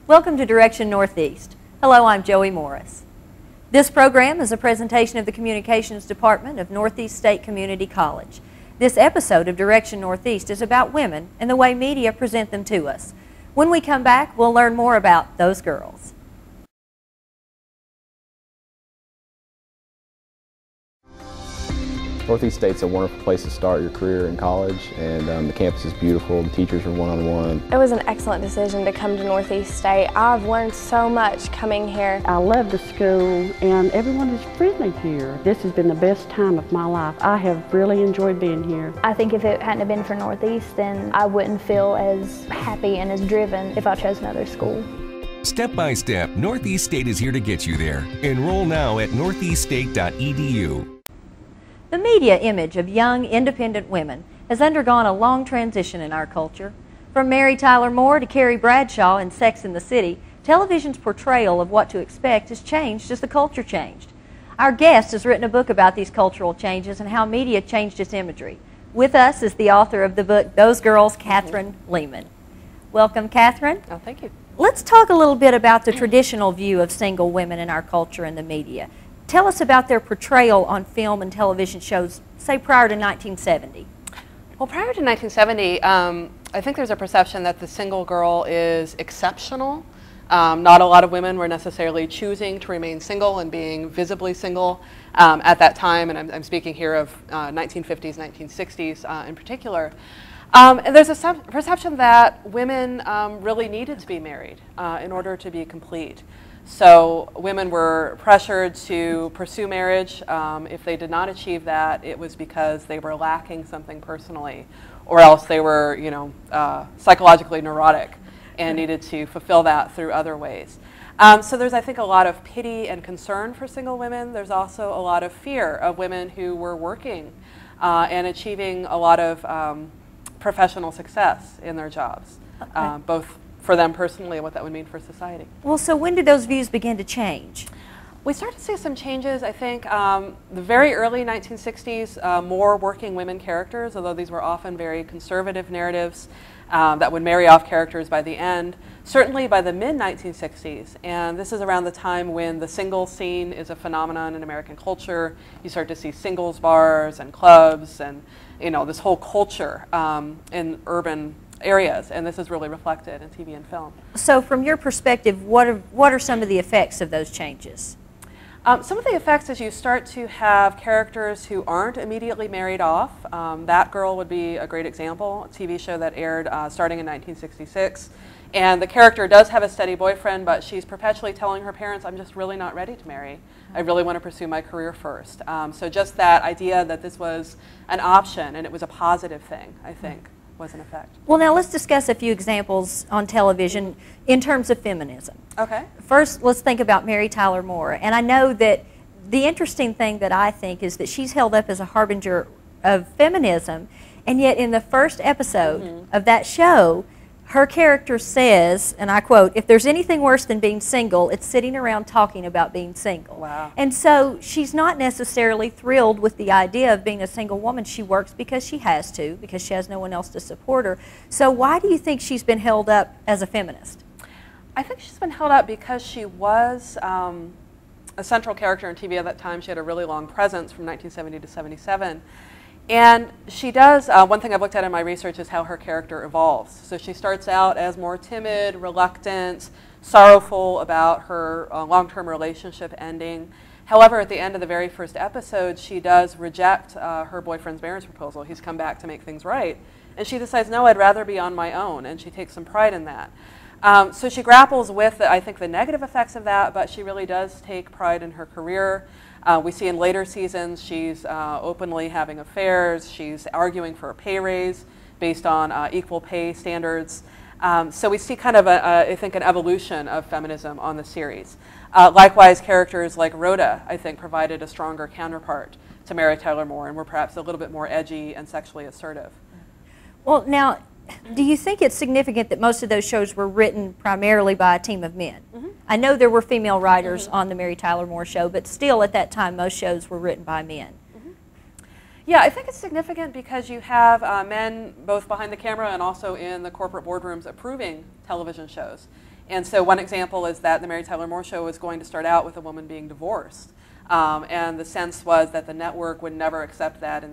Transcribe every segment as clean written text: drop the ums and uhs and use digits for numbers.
Welcome to Direction Northeast. Hello, I'm Joey Morris. This program is a presentation of the Communications Department of Northeast State Community College. This episode of Direction Northeast is about women and the way media present them to us. When we come back, we'll learn more about those girls. Northeast State's a wonderful place to start your career in college, and the campus is beautiful, the teachers are one-on-one. It was an excellent decision to come to Northeast State. I've learned so much coming here. I love the school and everyone is friendly here. This has been the best time of my life. I have really enjoyed being here. I think if it hadn't have been for Northeast, then I wouldn't feel as happy and as driven if I chose another school. Step by step, Northeast State is here to get you there. Enroll now at northeaststate.edu. The media image of young, independent women has undergone a long transition in our culture. From Mary Tyler Moore to Carrie Bradshaw in Sex and the City, television's portrayal of what to expect has changed as the culture changed. Our guest has written a book about these cultural changes and how media changed its imagery. With us is the author of the book, Those Girls, Katherine Lehman. Welcome, Katherine. Oh, thank you. Let's talk a little bit about the traditional view of single women in our culture and the media. Tell us about their portrayal on film and television shows, say prior to 1970. Well, prior to 1970, I think there's a perception that the single girl is exceptional. Not a lot of women were necessarily choosing to remain single and being visibly single at that time, and I'm speaking here of 1950s, 1960s in particular. And there's a perception that women really needed to be married in order to be complete. So women were pressured to pursue marriage. If they did not achieve that, it was because they were lacking something personally, or else they were, psychologically neurotic and needed to fulfill that through other ways. So there's, I think, a lot of pity and concern for single women. There's also a lot of fear of women who were working and achieving a lot of professional success in their jobs, both for them personally and what that would mean for society. Well, so when did those views begin to change? We started to see some changes, I think, the very early 1960s, more working women characters, although these were often very conservative narratives that would marry off characters by the end. Certainly by the mid-1960s, and this is around the time when the single scene is a phenomenon in American culture. You start to see singles bars and clubs and, this whole culture in urban areas, and this is really reflected in TV and film. So from your perspective, what are some of the effects of those changes? Some of the effects is you start to have characters who aren't immediately married off. That Girl would be a great example, a TV show that aired starting in 1966. And the character does have a steady boyfriend, but she's perpetually telling her parents, I'm just really not ready to marry. I really want to pursue my career first. So just that idea that this was an option and it was a positive thing, I think, was in effect. Well, now let's discuss a few examples on television in terms of feminism. Okay. First, let's think about Mary Tyler Moore. And I know that the interesting thing that I think is that she's held up as a harbinger of feminism, and yet in the first episode of that show, her character says, and I quote, "If there's anything worse than being single, it's sitting around talking about being single." Wow. And so she's not necessarily thrilled with the idea of being a single woman. She works because she has to, because she has no one else to support her. So why do you think she's been held up as a feminist? I think she's been held up because she was a central character in TV at that time. She had a really long presence from 1970 to 77. And she does, one thing I've looked at in my research is how her character evolves. So she starts out as more timid, reluctant, sorrowful about her long-term relationship ending. However, at the end of the very first episode, she does reject her boyfriend's marriage proposal. He's come back to make things right. And she decides, no, I'd rather be on my own. And she takes some pride in that. So she grapples with, I think, the negative effects of that, but she really does take pride in her career. We see in later seasons she's openly having affairs. She's arguing for a pay raise based on equal pay standards. So we see kind of, I think, an evolution of feminism on the series. Likewise, characters like Rhoda, I think, provided a stronger counterpart to Mary Tyler Moore and were perhaps a little bit more edgy and sexually assertive. Well, now, do you think it's significant that most of those shows were written primarily by a team of men? I know there were female writers on the Mary Tyler Moore show, but still at that time most shows were written by men. Yeah, I think it's significant because you have men both behind the camera and also in the corporate boardrooms approving television shows. And so one example is that the Mary Tyler Moore Show was going to start out with a woman being divorced. And the sense was that the network would never accept that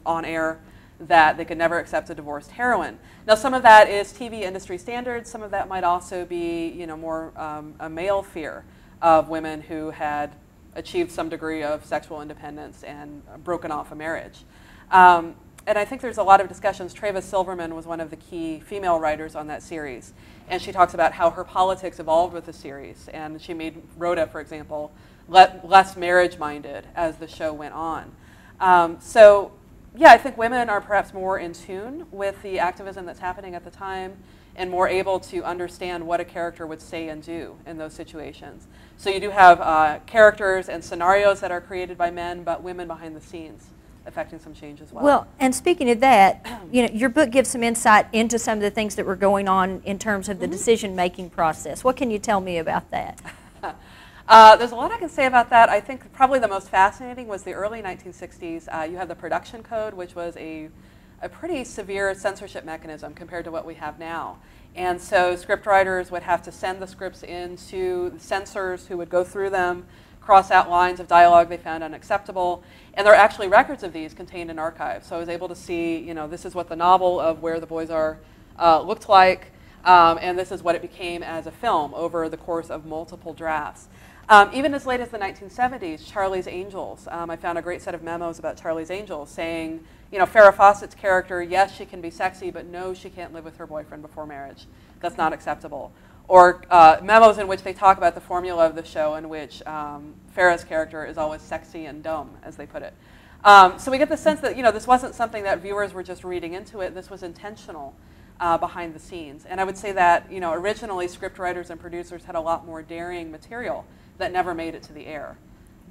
on air, that they could never accept a divorced heroine. Now, some of that is TV industry standards. Some of that might also be, more a male fear of women who had achieved some degree of sexual independence and broken off a marriage. And I think there's a lot of discussions. Travis Silverman was one of the key female writers on that series. And she talks about how her politics evolved with the series. And she made Rhoda, for example, less marriage-minded as the show went on. So, yeah, I think women are perhaps more in tune with the activism that's happening at the time and more able to understand what a character would say and do in those situations. So you do have characters and scenarios that are created by men, but women behind the scenes affecting some change as well. Well, and speaking of that, your book gives some insight into some of the things that were going on in terms of the decision-making process. What can you tell me about that? There's a lot I can say about that. I think probably the most fascinating was the early 1960s. You have the production code, which was a pretty severe censorship mechanism compared to what we have now. And so scriptwriters would have to send the scripts in to the censors who would go through them, cross out lines of dialogue they found unacceptable. And there are actually records of these contained in archives. So I was able to see, this is what the novel of Where the Boys Are looked like, and this is what it became as a film over the course of multiple drafts. Even as late as the 1970s, Charlie's Angels. I found a great set of memos about Charlie's Angels saying, Farrah Fawcett's character, yes, she can be sexy, but no, she can't live with her boyfriend before marriage. That's not acceptable. Or memos in which they talk about the formula of the show in which Farrah's character is always sexy and dumb, as they put it. So we get the sense that, this wasn't something that viewers were just reading into it. This was intentional behind the scenes. And I would say that, originally scriptwriters and producers had a lot more daring material that never made it to the air.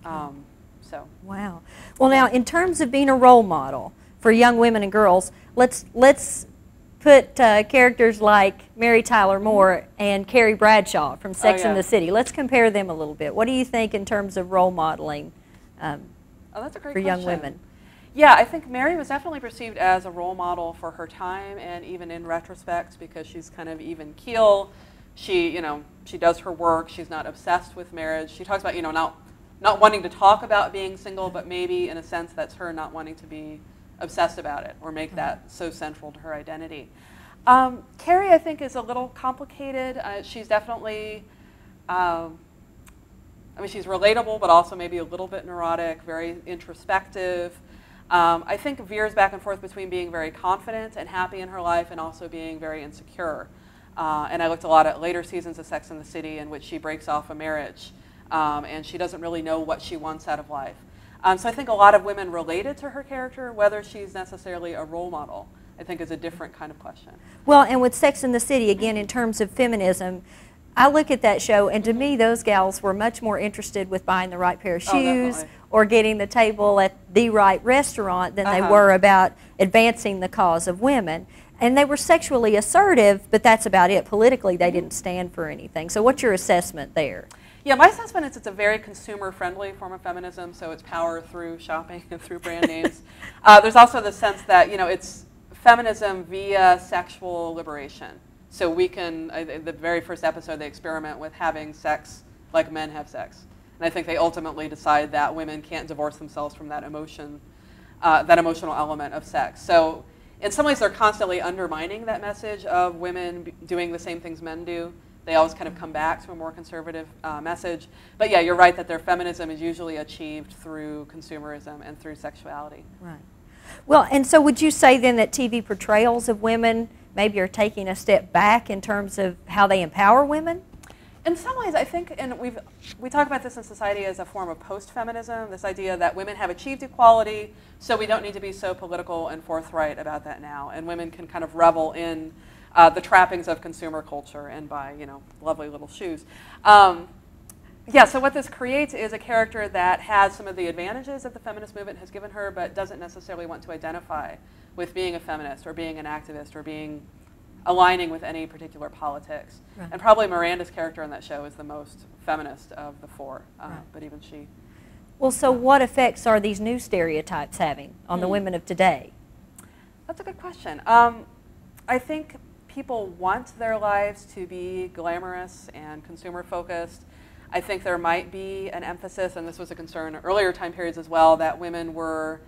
Wow. Well, now, in terms of being a role model for young women and girls, let's put characters like Mary Tyler Moore and Carrie Bradshaw from Sex and the City. Let's compare them a little bit. What do you think in terms of role modeling that's a great for young women? Yeah, I think Mary was definitely perceived as a role model for her time, and even in retrospect, because she's kind of even keel. She, she does her work. She's not obsessed with marriage. She talks about, not wanting to talk about being single, but maybe in a sense that's her not wanting to be obsessed about it or make that so central to her identity. Carrie, I think, is a little complicated. She's definitely, she's relatable, but also maybe a little bit neurotic, very introspective. I think veers back and forth between being very confident and happy in her life and also being very insecure. And I looked a lot at later seasons of Sex and the City in which she breaks off a marriage and she doesn't really know what she wants out of life. So I think a lot of women related to her character. Whether she's necessarily a role model, I think, is a different kind of question. Well, and with Sex and the City, again, in terms of feminism, I look at that show, and to me, those gals were much more interested with buying the right pair of shoes or getting the table at the right restaurant than they were about advancing the cause of women. And they were sexually assertive, but that's about it. Politically, they didn't stand for anything. So what's your assessment there? Yeah, my assessment is it's a very consumer-friendly form of feminism, so it's power through shopping and through brand names. There's also the sense that, it's feminism via sexual liberation. So we can, the very first episode, they experiment with having sex like men have sex. And I think they ultimately decide that women can't divorce themselves from that emotion, that emotional element of sex. So in some ways, they're constantly undermining that message of women doing the same things men do. They always kind of come back to a more conservative message. But yeah, you're right that their feminism is usually achieved through consumerism and through sexuality. Right. Well, and so would you say then that TV portrayals of women maybe are taking a step back in terms of how they empower women? In some ways, I think, and we talk about this in society as a form of post-feminism, this idea that women have achieved equality, so we don't need to be so political and forthright about that now, and women can kind of revel in the trappings of consumer culture and buy, lovely little shoes. Yeah, so what this creates is a character that has some of the advantages that the feminist movement has given her, but doesn't necessarily want to identify with being a feminist or being an activist or aligning with any particular politics. Right. And probably Miranda's character in that show is the most feminist of the four, but even she. Well, so what effects are these new stereotypes having on the women of today? That's a good question. I think people want their lives to be glamorous and consumer focused. I think there might be an emphasis, and this was a concern in earlier time periods as well, that women were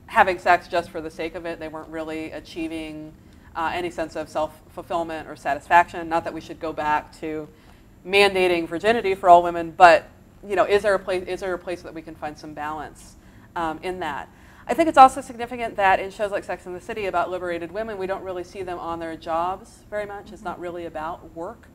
having sex just for the sake of it. They weren't really achieving any sense of self-fulfillment or satisfaction. Not that we should go back to mandating virginity for all women, but is there a place that we can find some balance in that? I think it's also significant that in shows like Sex and the City about liberated women, we don't really see them on their jobs very much. It's not really about work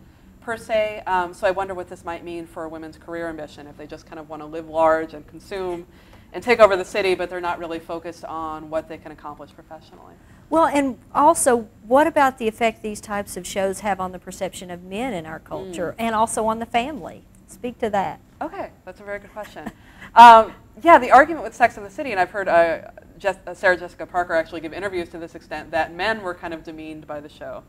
per se. So I wonder what this might mean for women's career ambition, if they just kind of want to live large and consume and take over the city, but they're not really focused on what they can accomplish professionally. Well, and also, what about the effect these types of shows have on the perception of men in our culture and also on the family? Speak to that. Okay, that's a very good question. Yeah, the argument with Sex and the City, and I've heard Sarah Jessica Parker actually give interviews to this extent, that men were kind of demeaned by the show.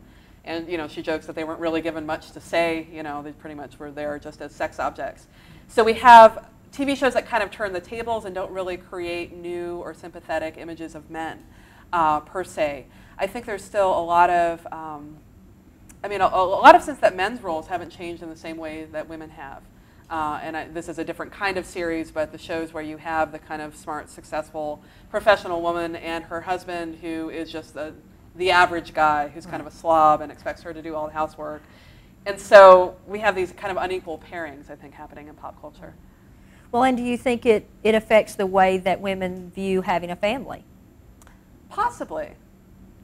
And she jokes that they weren't really given much to say. They pretty much were there just as sex objects. So we have TV shows that kind of turn the tables and don't really create new or sympathetic images of men per se. I think there's still a lot of, a lot of sense that men's roles haven't changed in the same way that women have. This is a different kind of series, but the shows where you have the kind of smart, successful, professional woman and her husband who is just the average guy who's kind of a slob and expects her to do all the housework. And so we have these kind of unequal pairings, I think, happening in pop culture. Well, and do you think it affects the way that women view having a family? Possibly.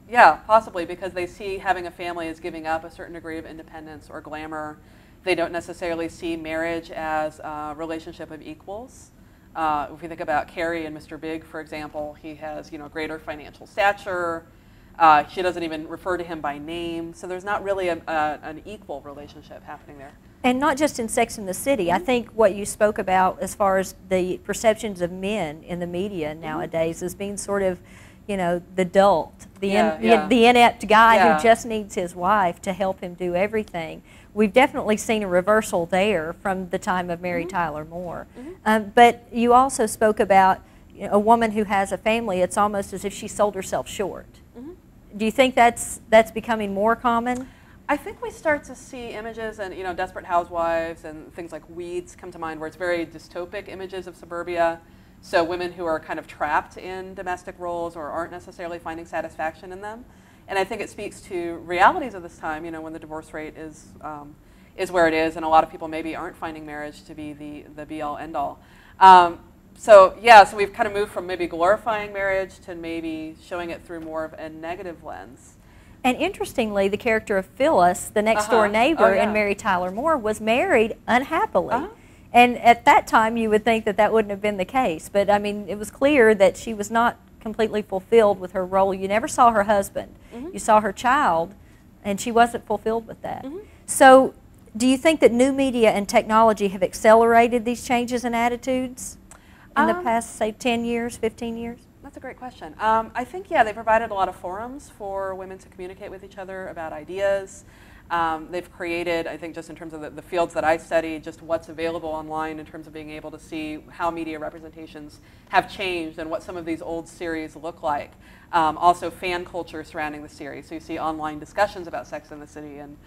Yeah, possibly, because they see having a family as giving up a certain degree of independence or glamour. They don't necessarily see marriage as a relationship of equals. If we think about Carrie and Mr. Big, for example, he has greater financial stature. She doesn't even refer to him by name. So there's not really an equal relationship happening there. And not just in Sex and the City. I think what you spoke about as far as the perceptions of men in the media nowadays as being sort of, the dolt, the inept guy who just needs his wife to help him do everything. We've definitely seen a reversal there from the time of Mary Tyler Moore. But you also spoke about a woman who has a family. It's almost as if she sold herself short. Do you think that's becoming more common? I think we start to see images, and Desperate Housewives and things like Weeds come to mind, where it's very dystopic images of suburbia. So women who are kind of trapped in domestic roles or aren't necessarily finding satisfaction in them. And I think it speaks to realities of this time, when the divorce rate is where it is, and a lot of people maybe aren't finding marriage to be the be-all, end-all. So we've kind of moved from maybe glorifying marriage to maybe showing it through more of a negative lens. And interestingly, the character of Phyllis, the next-door neighbor in Mary Tyler Moore, was married unhappily. And at that time, you would think that wouldn't have been the case. But, it was clear that she was not completely fulfilled with her role. You never saw her husband. You saw her child, and she wasn't fulfilled with that. So do you think that new media and technology have accelerated these changes in attitudes in the past, say, 10 years, 15 years? That's a great question. I think, they provided a lot of forums for women to communicate with each other about ideas. They've created, I think, just in terms of the fields that I study, just what's available online in terms of being able to see how media representations have changed and what some of these old series look like. Also fan culture surrounding the series. So you see online discussions about Sex and the City and,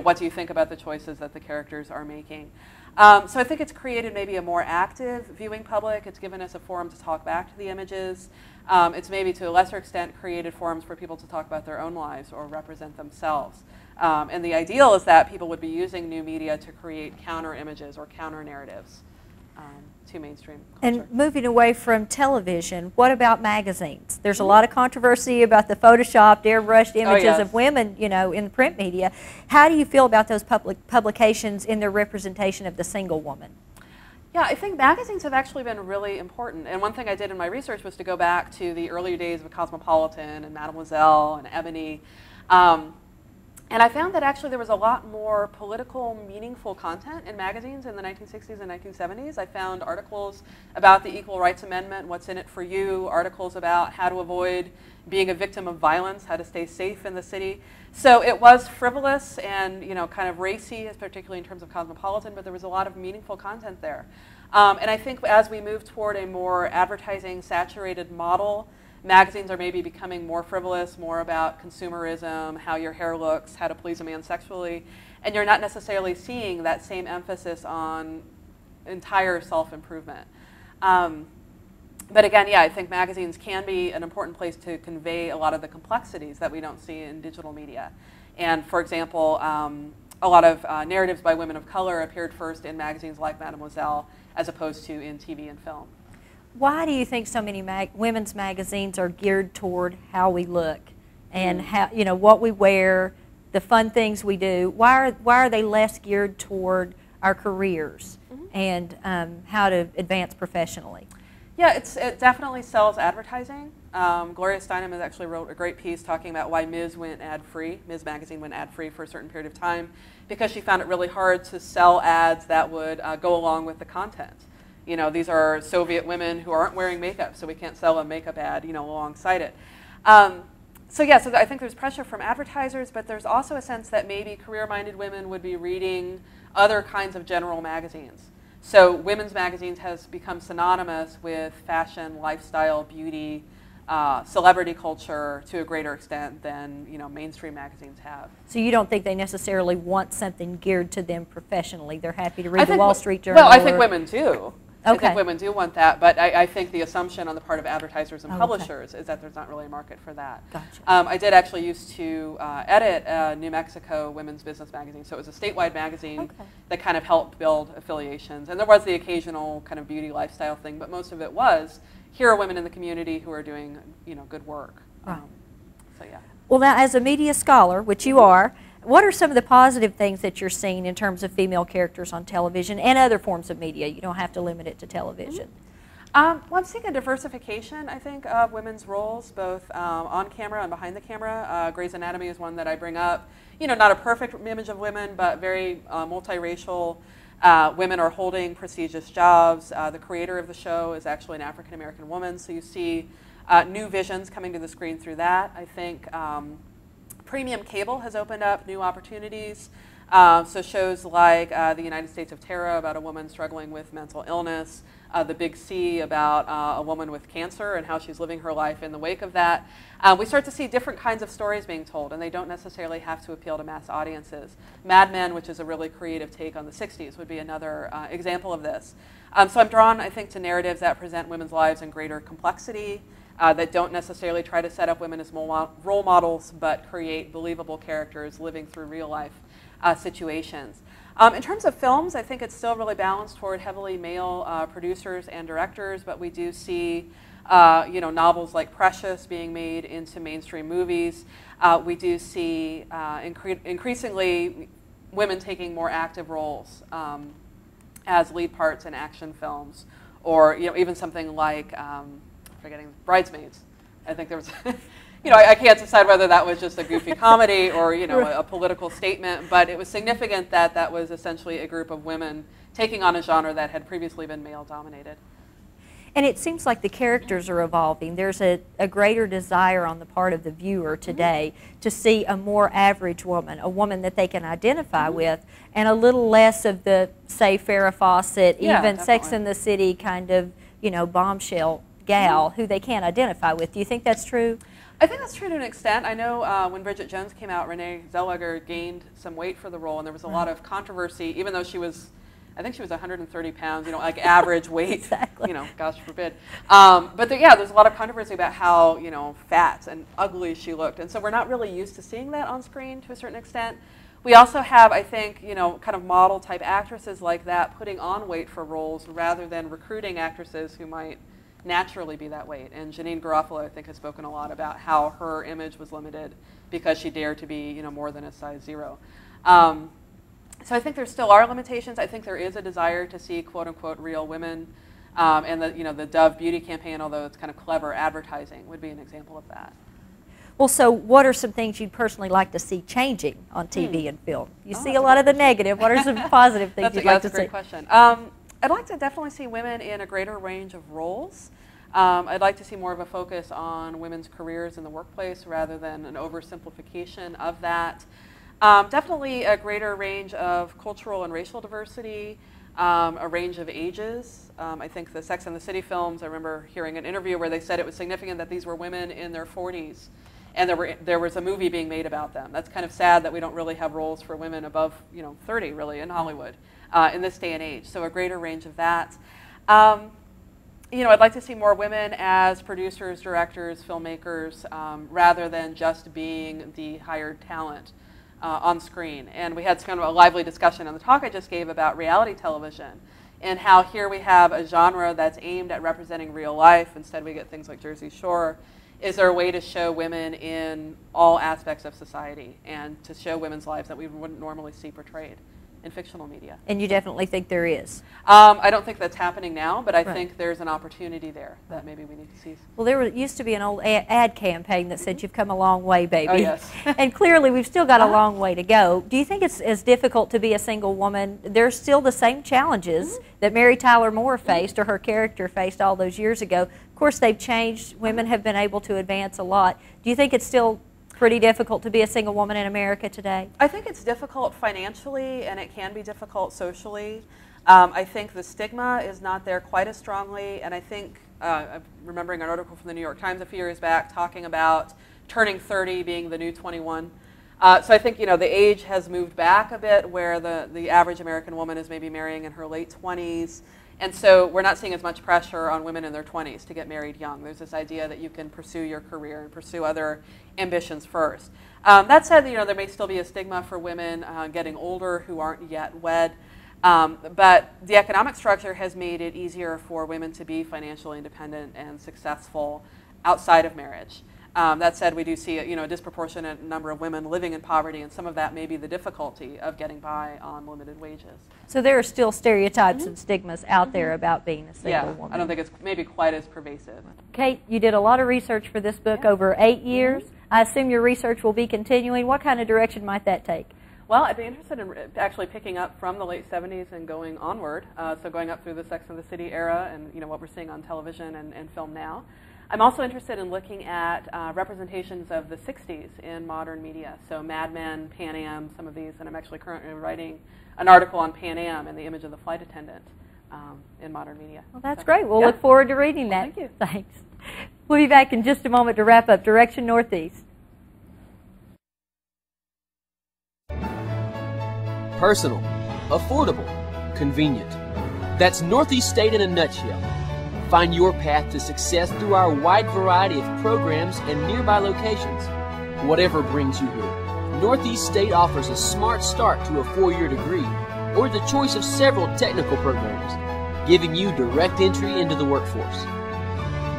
what do you think about the choices that the characters are making. So I think it's created maybe a more active viewing public. It's given us a forum to talk back to the images. It's maybe to a lesser extent created forums for people to talk about their own lives or represent themselves. And the ideal is that people would be using new media to create counter images or counter narratives to mainstream culture. And moving away from television, what about magazines? There's a lot of controversy about the photoshopped, airbrushed images of women, in the print media. How do you feel about those publications in their representation of the single woman? Yeah, I think magazines have actually been really important. And one thing I did in my research was to go back to the earlier days of Cosmopolitan and Mademoiselle and Ebony. And I found that actually there was a lot more political, meaningful content in magazines in the 1960s and 1970s. I found articles about the Equal Rights Amendment, what's in it for you, articles about how to avoid being a victim of violence, how to stay safe in the city. So it was frivolous and kind of racy, particularly in terms of Cosmopolitan, but there was a lot of meaningful content there. And I think as we move toward a more advertising-saturated model, magazines are maybe becoming more frivolous, more about consumerism, how your hair looks, how to please a man sexually, and you're not necessarily seeing that same emphasis on entire self-improvement. But again, yeah, I think magazines can be an important place to convey a lot of the complexities that we don't see in digital media. And for example, a lot of narratives by women of color appeared first in magazines like Mademoiselle as opposed to in TV and film. Why do you think so many women's magazines are geared toward how we look and how, you know, what we wear, the fun things we do? Why are they less geared toward our careers and how to advance professionally? Yeah, it definitely sells advertising. Gloria Steinem has actually wrote a great piece talking about why Ms. went ad-free. Ms. Magazine went ad-free for a certain period of time because she found it really hard to sell ads that would go along with the content. You know, these are Soviet women who aren't wearing makeup, so we can't sell a makeup ad, you know, alongside it. So yeah, so I think there's pressure from advertisers, but there's also a sense that maybe career-minded women would be reading other kinds of general magazines. So women's magazines has become synonymous with fashion, lifestyle, beauty, celebrity culture to a greater extent than, you know, mainstream magazines have. So you don't think they necessarily want something geared to them professionally? They're happy to read the Wall Street Journal? Well, I think women do. Okay. I think women do want that, but I think the assumption on the part of advertisers and publishers is that there's not really a market for that. Gotcha. I did actually used to edit a New Mexico women's business magazine, so it was a statewide magazine that kind of helped build affiliations, and there was the occasional kind of beauty lifestyle thing, but most of it was, here are women in the community who are doing, you know, good work. Right. So yeah. Well, now as a media scholar, which you are, what are some of the positive things that you're seeing in terms of female characters on television and other forms of media? You don't have to limit it to television. Well, I'm seeing a diversification, I think, of women's roles, both on camera and behind the camera. Grey's Anatomy is one that I bring up. You know, not a perfect image of women, but very multiracial. Women are holding prestigious jobs. The creator of the show is actually an African-American woman, so you see new visions coming to the screen through that. I think premium cable has opened up new opportunities. So shows like The United States of Terror about a woman struggling with mental illness, The Big C about a woman with cancer and how she's living her life in the wake of that. We start to see different kinds of stories being told, and they don't necessarily have to appeal to mass audiences. Mad Men, which is a really creative take on the 60s, would be another example of this. So I'm drawn, I think, to narratives that present women's lives in greater complexity, that don't necessarily try to set up women as role models, but create believable characters living through real life situations. In terms of films, I think it's still really balanced toward heavily male producers and directors, but we do see you know, novels like Precious being made into mainstream movies. We do see increasingly women taking more active roles as lead parts in action films, or, you know, even something like forgetting Bridesmaids. I think there was, you know, I can't decide whether that was just a goofy comedy or, you know, a political statement, but it was significant that that was essentially a group of women taking on a genre that had previously been male-dominated. And it seems like the characters are evolving. There's a greater desire on the part of the viewer today to see a more average woman, a woman that they can identify with, and a little less of the, say, Farrah Fawcett, even Sex and the City kind of, you know, bombshell gal who they can't identify with. Do you think that's true? I think that's true to an extent. I know when Bridget Jones came out, Renee Zellweger gained some weight for the role, and there was a lot of controversy, even though she was, I think she was 130 pounds, you know, like average weight, you know, gosh forbid. But yeah, there's a lot of controversy about how, you know, fat and ugly she looked. And so we're not really used to seeing that on screen to a certain extent. We also have, I think, you know, kind of model type actresses like that putting on weight for roles rather than recruiting actresses who might naturally be that weight. And Janine Garofalo, I think, has spoken a lot about how her image was limited because she dared to be, you know, more than a size 0. So I think there still are limitations. I think there is a desire to see quote unquote real women, and the, you know, the Dove beauty campaign, although it's kind of clever advertising, would be an example of that. Well, so what are some things you'd personally like to see changing on TV and film? You see a lot of the negative. What are some positive things you'd like to see? That's a great question. I'd like to definitely see women in a greater range of roles. I'd like to see more of a focus on women's careers in the workplace rather than an oversimplification of that. Definitely a greater range of cultural and racial diversity. a range of ages. I think the Sex and the City films, I remember hearing an interview where they said it was significant that these were women in their 40s, and there was a movie being made about them. That's kind of sad that we don't really have roles for women above 30 really in Hollywood in this day and age. So a greater range of that. I'd like to see more women as producers, directors, filmmakers, rather than just being the hired talent on screen. And we had kind of a lively discussion on the talk I just gave about reality television and how here we have a genre that's aimed at representing real life. Instead we get things like Jersey Shore. Is there a way to show women in all aspects of society and to show women's lives that we wouldn't normally see portrayed in fictional media? And you definitely think there is? I don't think that's happening now, but I think there's an opportunity there that maybe we need to seize. Well, there used to be an old ad campaign that said, "You've come a long way, baby." Oh, yes. And clearly we've still got a long way to go. Do you think it's as difficult to be a single woman? There's still the same challenges that Mary Tyler Moore faced, or her character faced all those years ago. Of course, they've changed. Women have been able to advance a lot. Do you think it's still pretty difficult to be a single woman in America today? I think it's difficult financially, and it can be difficult socially. I think the stigma is not there quite as strongly, and I think, I'm remembering an article from the New York Times a few years back talking about turning 30 being the new 21. So I think, the age has moved back a bit, where the average American woman is maybe marrying in her late 20s. And so we're not seeing as much pressure on women in their 20s to get married young. There's this idea that you can pursue your career and pursue other ambitions first. That said, there may still be a stigma for women getting older who aren't yet wed. But the economic structure has made it easier for women to be financially independent and successful outside of marriage. That said, we do see a disproportionate number of women living in poverty, and some of that may be the difficulty of getting by on limited wages. So there are still stereotypes and stigmas out there about being a single woman. I don't think it's maybe quite as pervasive. Kate, you did a lot of research for this book over 8 years. I assume your research will be continuing. What kind of direction might that take? Well, I'd be interested in actually picking up from the late 70s and going onward, so going up through the Sex and the City era and what we're seeing on television and film now. I'm also interested in looking at representations of the 60s in modern media, so Mad Men, Pan Am, some of these, and I'm actually currently writing an article on Pan Am and the image of the flight attendant in modern media. Well, that's great. We'll look forward to reading that. Thank you. Thanks. We'll be back in just a moment to wrap up Direction Northeast. Personal, affordable, convenient. That's Northeast State in a nutshell. Find your path to success through our wide variety of programs and nearby locations. Whatever brings you here, Northeast State offers a smart start to a 4-year degree or the choice of several technical programs, giving you direct entry into the workforce.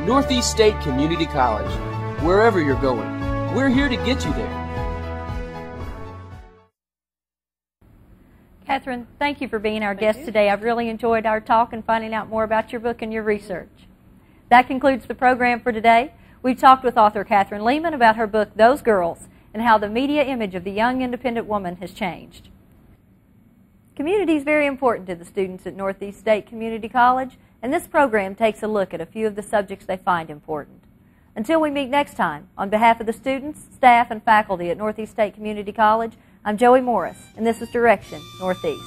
Northeast State Community College. Wherever you're going, we're here to get you there. Katherine, thank you for being our guest today. I've really enjoyed our talk and finding out more about your book and your research. That concludes the program for today. We've talked with author Katherine Lehman about her book, Those Girls, and how the media image of the young independent woman has changed. Community is very important to the students at Northeast State Community College, and this program takes a look at a few of the subjects they find important. Until we meet next time, on behalf of the students, staff, and faculty at Northeast State Community College, I'm Joey Morris, and this is Direction Northeast.